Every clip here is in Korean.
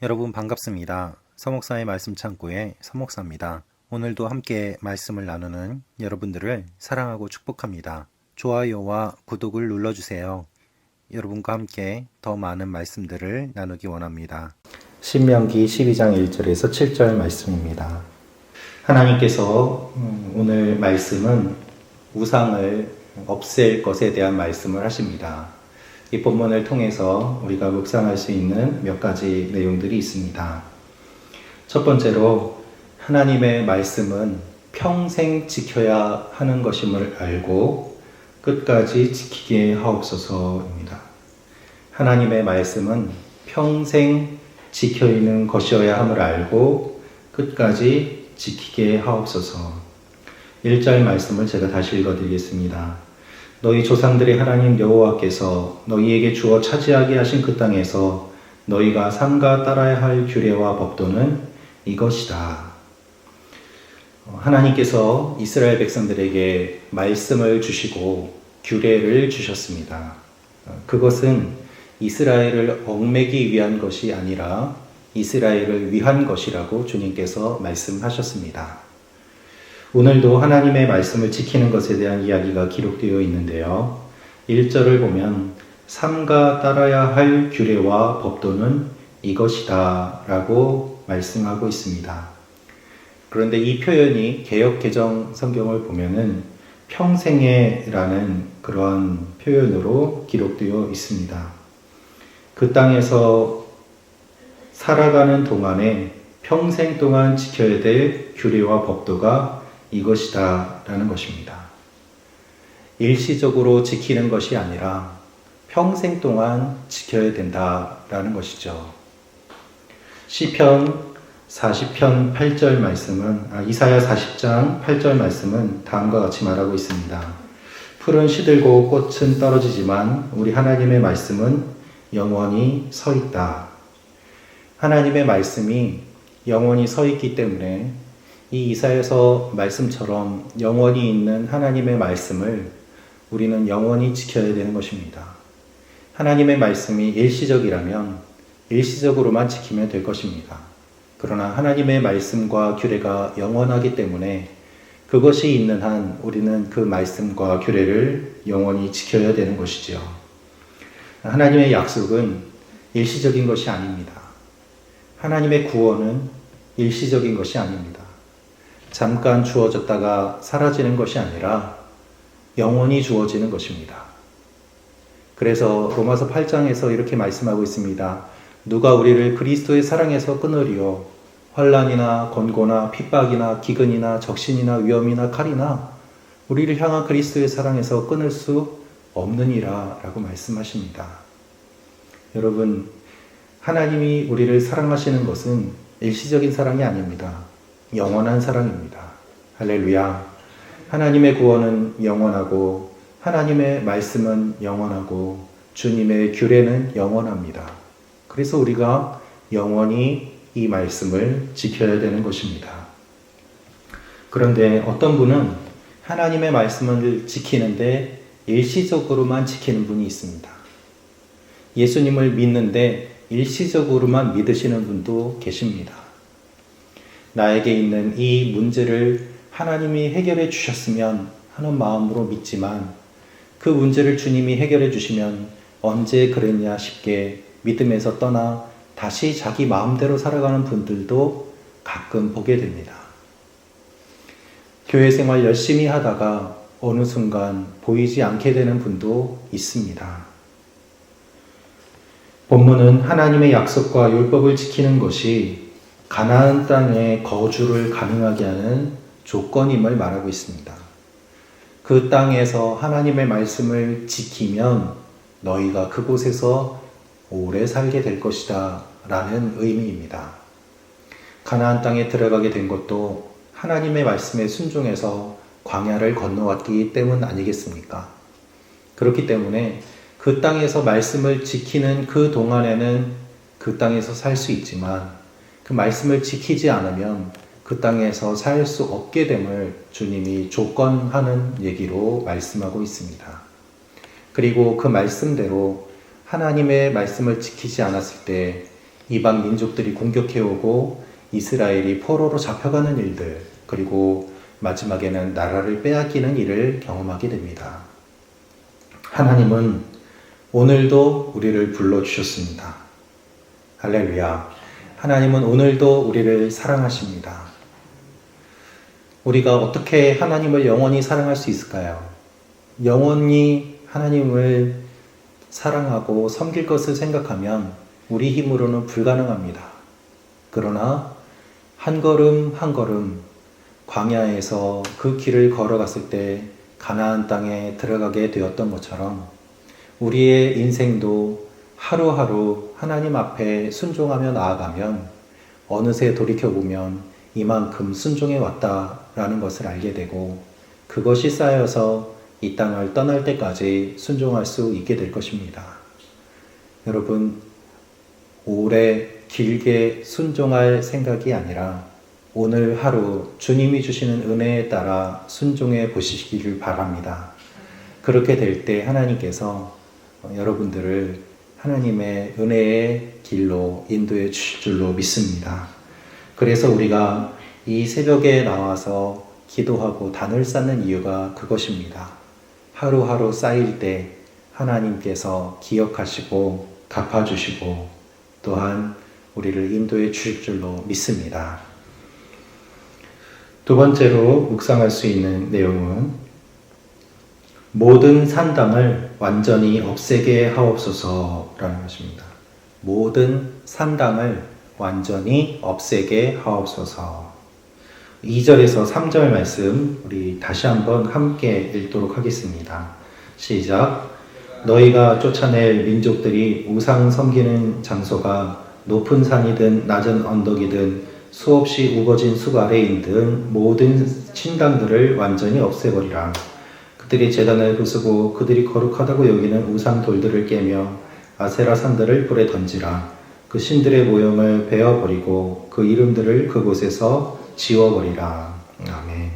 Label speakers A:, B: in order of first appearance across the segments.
A: 여러분 반갑습니다. 서목사의 말씀 창고의 서목사입니다. 오늘도 함께 말씀을 나누는 여러분들을 사랑하고 축복합니다. 좋아요와 구독을 눌러주세요. 여러분과 함께 더 많은 말씀들을 나누기 원합니다. 신명기 12장 1절에서 7절 말씀입니다. 하나님께서 오늘 말씀은 우상을 없앨 것에 대한 말씀을 하십니다. 이 본문을 통해서 우리가 묵상할 수 있는 몇 가지 내용들이 있습니다. 첫 번째로 하나님의 말씀은 평생 지켜야 하는 것임을 알고 끝까지 지키게 하옵소서입니다. 하나님의 말씀은 평생 지켜 있는 것이어야 함을 알고 끝까지 지키게 하옵소서. 1절 말씀을 제가 다시 읽어드리겠습니다. 너희 조상들의 하나님 여호와께서 너희에게 주어 차지하게 하신 그 땅에서 너희가 삼가 따라야 할 규례와 법도는 이것이다. 하나님께서 이스라엘 백성들에게 말씀을 주시고 규례를 주셨습니다. 그것은 이스라엘을 얽매기 위한 것이 아니라 이스라엘을 위한 것이라고 주님께서 말씀하셨습니다. 오늘도 하나님의 말씀을 지키는 것에 대한 이야기가 기록되어 있는데요. 1절을 보면 삼가 따라야 할 규례와 법도는 이것이다 라고 말씀하고 있습니다. 그런데 이 표현이 개역 개정 성경을 보면은 평생에 라는 그런 표현으로 기록되어 있습니다. 그 땅에서 살아가는 동안에 평생 동안 지켜야 될 규례와 법도가 이것이다 라는 것입니다. 일시적으로 지키는 것이 아니라 평생 동안 지켜야 된다 라는 것이죠. 시편 40편 8절 말씀은 이사야 40장 8절 말씀은 다음과 같이 말하고 있습니다. 풀은 시들고 꽃은 떨어지지만 우리 하나님의 말씀은 영원히 서 있다. 하나님의 말씀이 영원히 서 있기 때문에 이 이사야서 말씀처럼 영원히 있는 하나님의 말씀을 우리는 영원히 지켜야 되는 것입니다. 하나님의 말씀이 일시적이라면 일시적으로만 지키면 될 것입니다. 그러나 하나님의 말씀과 규례가 영원하기 때문에 그것이 있는 한 우리는 그 말씀과 규례를 영원히 지켜야 되는 것이지요. 하나님의 약속은 일시적인 것이 아닙니다. 하나님의 구원은 일시적인 것이 아닙니다. 잠깐 주어졌다가 사라지는 것이 아니라 영원히 주어지는 것입니다. 그래서 로마서 8장에서 이렇게 말씀하고 있습니다. 누가 우리를 그리스도의 사랑에서 끊으리요? 환난이나 권고나 핍박이나 기근이나 적신이나 위험이나 칼이나 우리를 향한 그리스도의 사랑에서 끊을 수 없느니라 라고 말씀하십니다. 여러분, 하나님이 우리를 사랑하시는 것은 일시적인 사랑이 아닙니다. 영원한 사랑입니다. 할렐루야. 하나님의 구원은 영원하고 하나님의 말씀은 영원하고 주님의 규례는 영원합니다. 그래서 우리가 영원히 이 말씀을 지켜야 되는 것입니다. 그런데 어떤 분은 하나님의 말씀을 지키는데 일시적으로만 지키는 분이 있습니다. 예수님을 믿는데 일시적으로만 믿으시는 분도 계십니다. 나에게 있는 이 문제를 하나님이 해결해 주셨으면 하는 마음으로 믿지만 그 문제를 주님이 해결해 주시면 언제 그랬냐 싶게 믿음에서 떠나 다시 자기 마음대로 살아가는 분들도 가끔 보게 됩니다. 교회 생활 열심히 하다가 어느 순간 보이지 않게 되는 분도 있습니다. 본문은 하나님의 약속과 율법을 지키는 것이 가나안 땅에 거주를 가능하게 하는 조건임을 말하고 있습니다. 그 땅에서 하나님의 말씀을 지키면 너희가 그곳에서 오래 살게 될 것이다 라는 의미입니다. 가나안 땅에 들어가게 된 것도 하나님의 말씀에 순종해서 광야를 건너왔기 때문 아니겠습니까? 그렇기 때문에 그 땅에서 말씀을 지키는 그 동안에는 그 땅에서 살 수 있지만 그 말씀을 지키지 않으면 그 땅에서 살 수 없게 됨을 주님이 조건하는 얘기로 말씀하고 있습니다. 그리고 그 말씀대로 하나님의 말씀을 지키지 않았을 때 이방 민족들이 공격해오고 이스라엘이 포로로 잡혀가는 일들, 그리고 마지막에는 나라를 빼앗기는 일을 경험하게 됩니다. 하나님은 오늘도 우리를 불러주셨습니다. 할렐루야. 하나님은 오늘도 우리를 사랑하십니다. 우리가 어떻게 하나님을 영원히 사랑할 수 있을까요? 영원히 하나님을 사랑하고 섬길 것을 생각하면 우리 힘으로는 불가능합니다. 그러나 한 걸음 한 걸음 광야에서 그 길을 걸어갔을 때 가나안 땅에 들어가게 되었던 것처럼 우리의 인생도 하루하루 하나님 앞에 순종하며 나아가면 어느새 돌이켜보면 이만큼 순종해 왔다라는 것을 알게 되고 그것이 쌓여서 이 땅을 떠날 때까지 순종할 수 있게 될 것입니다. 여러분, 오래 길게 순종할 생각이 아니라 오늘 하루 주님이 주시는 은혜에 따라 순종해 보시기를 바랍니다. 그렇게 될 때 하나님께서 여러분들을 하나님의 은혜의 길로 인도해 주실 줄로 믿습니다. 그래서 우리가 이 새벽에 나와서 기도하고 단을 쌓는 이유가 그것입니다. 하루하루 쌓일 때 하나님께서 기억하시고 갚아주시고 또한 우리를 인도해 주실 줄로 믿습니다. 두 번째로 묵상할 수 있는 내용은 모든 산당을 완전히 없애게 하옵소서라는 것입니다. 모든 산당을 완전히 없애게 하옵소서. 2절에서 3절 말씀 우리 다시 한번 함께 읽도록 하겠습니다. 시작. 너희가 쫓아낼 민족들이 우상 섬기는 장소가 높은 산이든 낮은 언덕이든 수없이 우거진 숲 아래이든 모든 신당들을 완전히 없애버리라. 그들이 제단을 부수고 그들이 거룩하다고 여기는 우상 돌들을 깨며 아세라 산들을 불에 던지라. 그 신들의 모형을 베어버리고 그 이름들을 그곳에서 지워버리라. 아멘.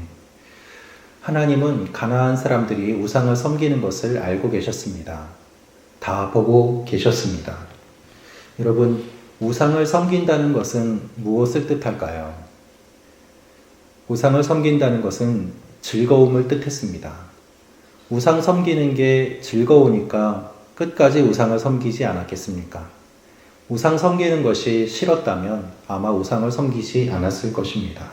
A: 하나님은 가나안 사람들이 우상을 섬기는 것을 알고 계셨습니다. 다 보고 계셨습니다. 여러분, 우상을 섬긴다는 것은 무엇을 뜻할까요? 우상을 섬긴다는 것은 즐거움을 뜻했습니다. 우상 섬기는 게 즐거우니까 끝까지 우상을 섬기지 않았겠습니까? 우상 섬기는 것이 싫었다면 아마 우상을 섬기지 않았을 것입니다.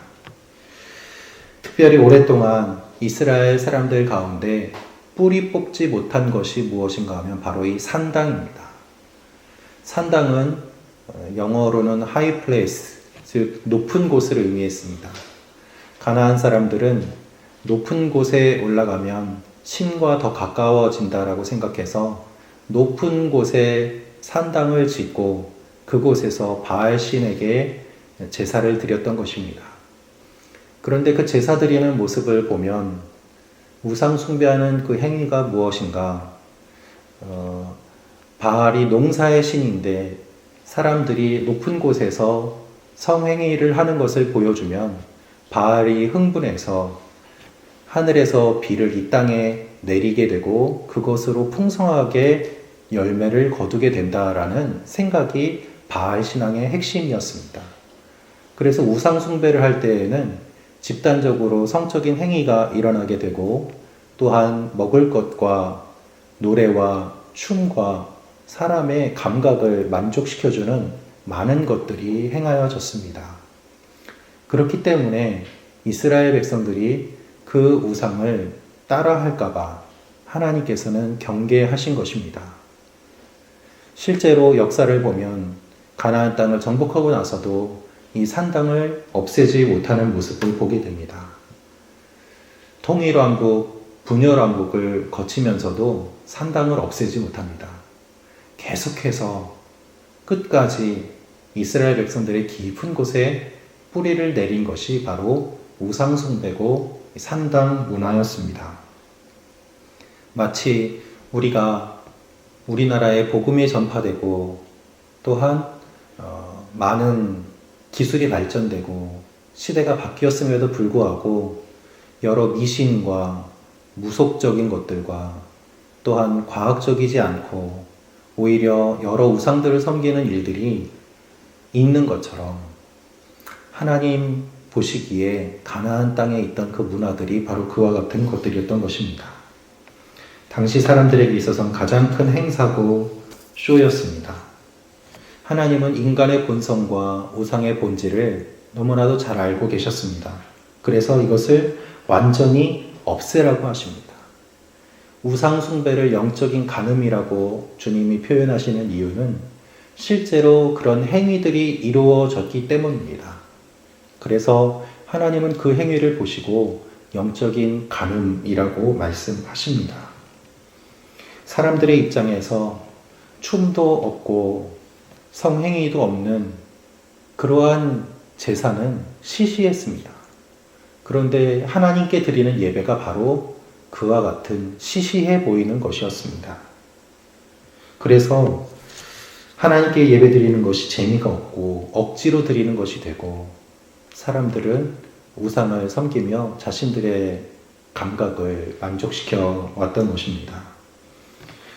A: 특별히 오랫동안 이스라엘 사람들 가운데 뿌리 뽑지 못한 것이 무엇인가 하면 바로 이 산당입니다. 산당은 영어로는 high place, 즉 높은 곳을 의미했습니다. 가나안 사람들은 높은 곳에 올라가면 신과 더 가까워진다라고 생각해서 높은 곳에 산당을 짓고 그곳에서 바알 신에게 제사를 드렸던 것입니다. 그런데 그 제사 드리는 모습을 보면 우상 숭배하는 그 행위가 무엇인가? 바알이 농사의 신인데 사람들이 높은 곳에서 성행위를 하는 것을 보여주면 바알이 흥분해서 하늘에서 비를 이 땅에 내리게 되고 그것으로 풍성하게 열매를 거두게 된다라는 생각이 바알 신앙의 핵심이었습니다. 그래서 우상 숭배를 할 때에는 집단적으로 성적인 행위가 일어나게 되고 또한 먹을 것과 노래와 춤과 사람의 감각을 만족시켜주는 많은 것들이 행하여졌습니다. 그렇기 때문에 이스라엘 백성들이 그 우상을 따라할까봐 하나님께서는 경계하신 것입니다. 실제로 역사를 보면 가나안 땅을 정복하고 나서도 이 산당을 없애지 못하는 모습을 보게 됩니다. 통일왕국, 분열왕국을 거치면서도 산당을 없애지 못합니다. 계속해서 끝까지 이스라엘 백성들의 깊은 곳에 뿌리를 내린 것이 바로 우상 숭배고 산당 문화였습니다. 마치 우리가 우리나라에 복음이 전파되고 또한 많은 기술이 발전되고 시대가 바뀌었음에도 불구하고 여러 미신과 무속적인 것들과 또한 과학적이지 않고 오히려 여러 우상들을 섬기는 일들이 있는 것처럼 하나님 보시기에 가나안 땅에 있던 그 문화들이 바로 그와 같은 것들이었던 것입니다. 당시 사람들에게 있어서는 가장 큰 행사고 쇼였습니다. 하나님은 인간의 본성과 우상의 본질을 너무나도 잘 알고 계셨습니다. 그래서 이것을 완전히 없애라고 하십니다. 우상 숭배를 영적인 간음이라고 주님이 표현하시는 이유는 실제로 그런 행위들이 이루어졌기 때문입니다. 그래서 하나님은 그 행위를 보시고 영적인 간음이라고 말씀하십니다. 사람들의 입장에서 춤도 없고 성행위도 없는 그러한 제사는 시시했습니다. 그런데 하나님께 드리는 예배가 바로 그와 같은 시시해 보이는 것이었습니다. 그래서 하나님께 예배 드리는 것이 재미가 없고 억지로 드리는 것이 되고 사람들은 우상을 섬기며 자신들의 감각을 만족시켜 왔던 것입니다.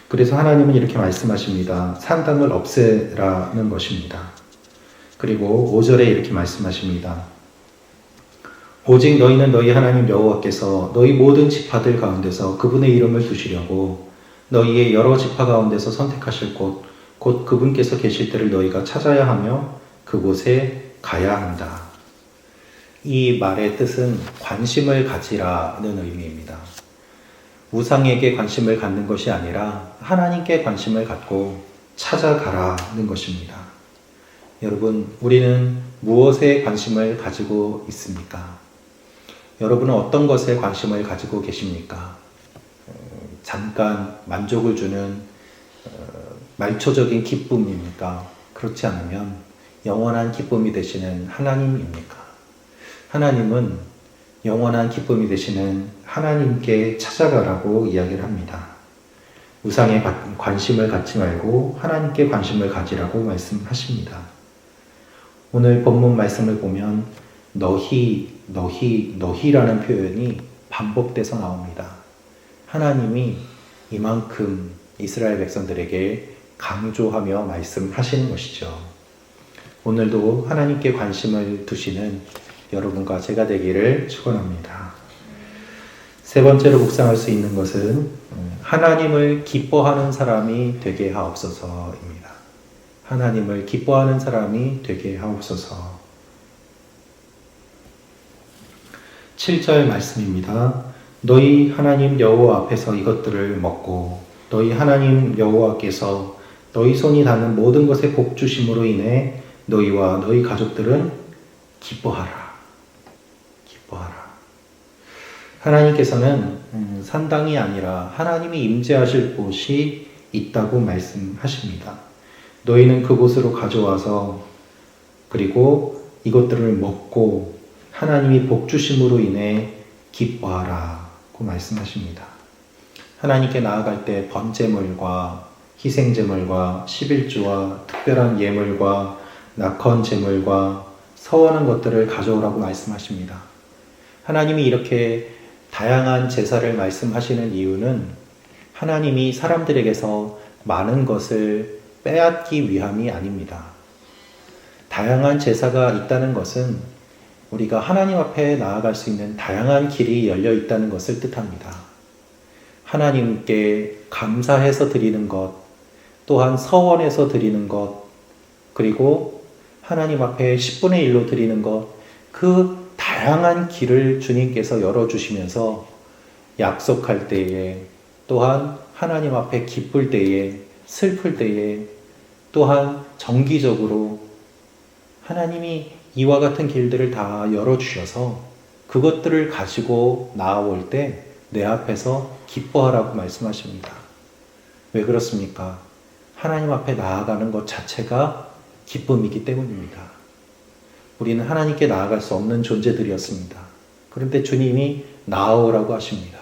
A: 그래서 하나님은 이렇게 말씀하십니다. 산당을 없애라는 것입니다. 그리고 5절에 이렇게 말씀하십니다. 오직 너희는 너희 하나님 여호와께서 너희 모든 지파들 가운데서 그분의 이름을 두시려고 너희의 여러 지파 가운데서 선택하실 곳, 곧 그분께서 계실 때를 너희가 찾아야 하며 그곳에 가야 한다. 이 말의 뜻은 관심을 가지라는 의미입니다. 우상에게 관심을 갖는 것이 아니라 하나님께 관심을 갖고 찾아가라는 것입니다. 여러분, 우리는 무엇에 관심을 가지고 있습니까? 여러분은 어떤 것에 관심을 가지고 계십니까? 잠깐 만족을 주는 말초적인 기쁨입니까? 그렇지 않으면 영원한 기쁨이 되시는 하나님입니까? 하나님은 영원한 기쁨이 되시는 하나님께 찾아가라고 이야기를 합니다. 우상에 관심을 갖지 말고 하나님께 관심을 가지라고 말씀하십니다. 오늘 본문 말씀을 보면 너희라는 표현이 반복돼서 나옵니다. 하나님이 이만큼 이스라엘 백성들에게 강조하며 말씀하시는 것이죠. 오늘도 하나님께 관심을 두시는 여러분과 제가 되기를 축원합니다. 세 번째로 묵상할 수 있는 것은 하나님을 기뻐하는 사람이 되게 하옵소서입니다. 하나님을 기뻐하는 사람이 되게 하옵소서. 7절 말씀입니다. 너희 하나님 여호와 앞에서 이것들을 먹고 너희 하나님 여호와께서 너희 손이 닿는 모든 것에 복 주심으로 인해 너희와 너희 가족들은 기뻐하라. 기뻐하라. 하나님께서는 산당이 아니라 하나님이 임재하실 곳이 있다고 말씀하십니다. 너희는 그곳으로 가져와서 그리고 이것들을 먹고 하나님이 복 주심으로 인해 기뻐하라고 말씀하십니다. 하나님께 나아갈 때 번제물과 희생제물과 11조와 특별한 예물과 낙헌제물과 서원한 것들을 가져오라고 말씀하십니다. 하나님이 이렇게 다양한 제사를 말씀하시는 이유는 하나님이 사람들에게서 많은 것을 빼앗기 위함이 아닙니다. 다양한 제사가 있다는 것은 우리가 하나님 앞에 나아갈 수 있는 다양한 길이 열려 있다는 것을 뜻합니다. 하나님께 감사해서 드리는 것, 또한 서원해서 드리는 것, 그리고 하나님 앞에 10분의 1로 드리는 것, 그 다양한 길을 주님께서 열어주시면서 약속할 때에, 또한 하나님 앞에 기쁠 때에, 슬플 때에, 또한 정기적으로 하나님이 이와 같은 길들을 다 열어주셔서 그것들을 가지고 나아올 때 내 앞에서 기뻐하라고 말씀하십니다. 왜 그렇습니까? 하나님 앞에 나아가는 것 자체가 기쁨이기 때문입니다. 우리는 하나님께 나아갈 수 없는 존재들이었습니다. 그런데 주님이 나아오라고 하십니다.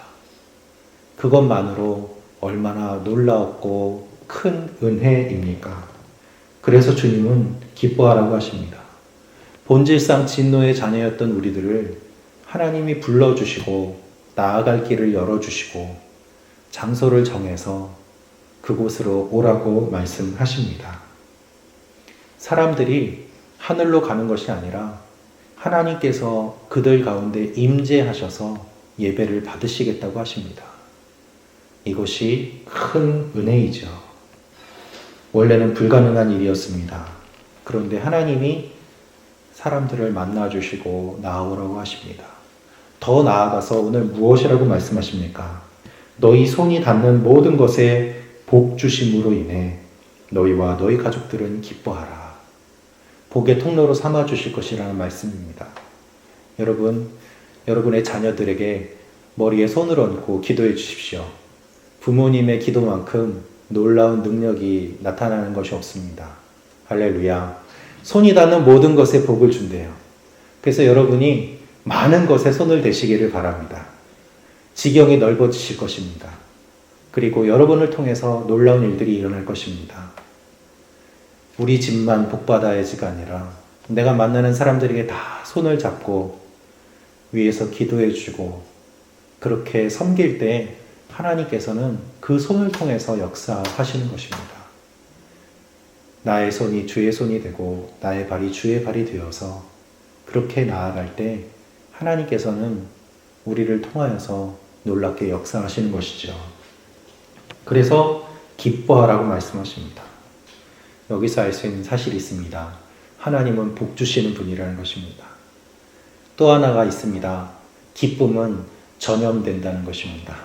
A: 그것만으로 얼마나 놀라웠고 큰 은혜입니까? 그래서 주님은 기뻐하라고 하십니다. 본질상 진노의 자녀였던 우리들을 하나님이 불러주시고 나아갈 길을 열어주시고 장소를 정해서 그곳으로 오라고 말씀하십니다. 사람들이 하늘로 가는 것이 아니라 하나님께서 그들 가운데 임재하셔서 예배를 받으시겠다고 하십니다. 이것이 큰 은혜이죠. 원래는 불가능한 일이었습니다. 그런데 하나님이 사람들을 만나주시고 나아오라고 하십니다. 더 나아가서 오늘 무엇이라고 말씀하십니까? 너희 손이 닿는 모든 것에 복 주심으로 인해 너희와 너희 가족들은 기뻐하라. 복의 통로로 삼아 주실 것이라는 말씀입니다. 여러분, 여러분의 자녀들에게 머리에 손을 얹고 기도해 주십시오. 부모님의 기도만큼 놀라운 능력이 나타나는 것이 없습니다. 할렐루야. 손이 닿는 모든 것에 복을 준대요. 그래서 여러분이 많은 것에 손을 대시기를 바랍니다. 지경이 넓어지실 것입니다. 그리고 여러분을 통해서 놀라운 일들이 일어날 것입니다. 우리 집만 복받아야지가 아니라 내가 만나는 사람들에게 다 손을 잡고 위에서 기도해주고 그렇게 섬길 때 하나님께서는 그 손을 통해서 역사하시는 것입니다. 나의 손이 주의 손이 되고 나의 발이 주의 발이 되어서 그렇게 나아갈 때 하나님께서는 우리를 통하여서 놀랍게 역사하시는 것이죠. 그래서 기뻐하라고 말씀하십니다. 여기서 알 수 있는 사실이 있습니다. 하나님은 복 주시는 분이라는 것입니다. 또 하나가 있습니다. 기쁨은 전염된다는 것입니다.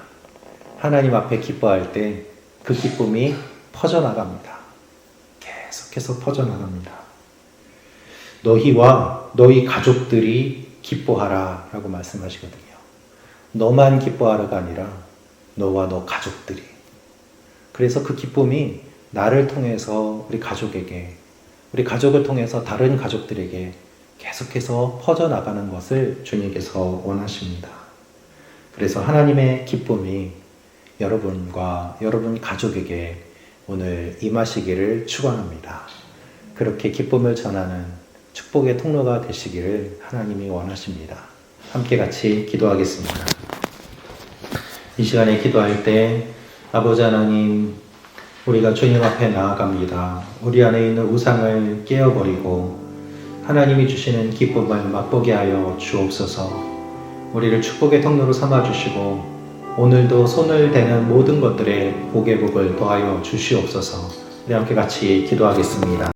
A: 하나님 앞에 기뻐할 때 그 기쁨이 퍼져나갑니다. 계속해서 퍼져나갑니다. 너희와 너희 가족들이 기뻐하라 라고 말씀하시거든요. 너만 기뻐하라가 아니라 너와 너 가족들이. 그래서 그 기쁨이 나를 통해서 우리 가족에게, 우리 가족을 통해서 다른 가족들에게 계속해서 퍼져나가는 것을 주님께서 원하십니다. 그래서 하나님의 기쁨이 여러분과 여러분 가족에게 오늘 임하시기를 축원합니다. 그렇게 기쁨을 전하는 축복의 통로가 되시기를 하나님이 원하십니다. 함께 같이 기도하겠습니다. 이 시간에 기도할 때 아버지 하나님, 우리가 주님 앞에 나아갑니다. 우리 안에 있는 우상을 깨어버리고 하나님이 주시는 기쁨을 맛보게 하여 주옵소서. 우리를 축복의 통로로 삼아주시고 오늘도 손을 대는 모든 것들에 복의 복을 더하여 주시옵소서. 우리 함께 같이 기도하겠습니다.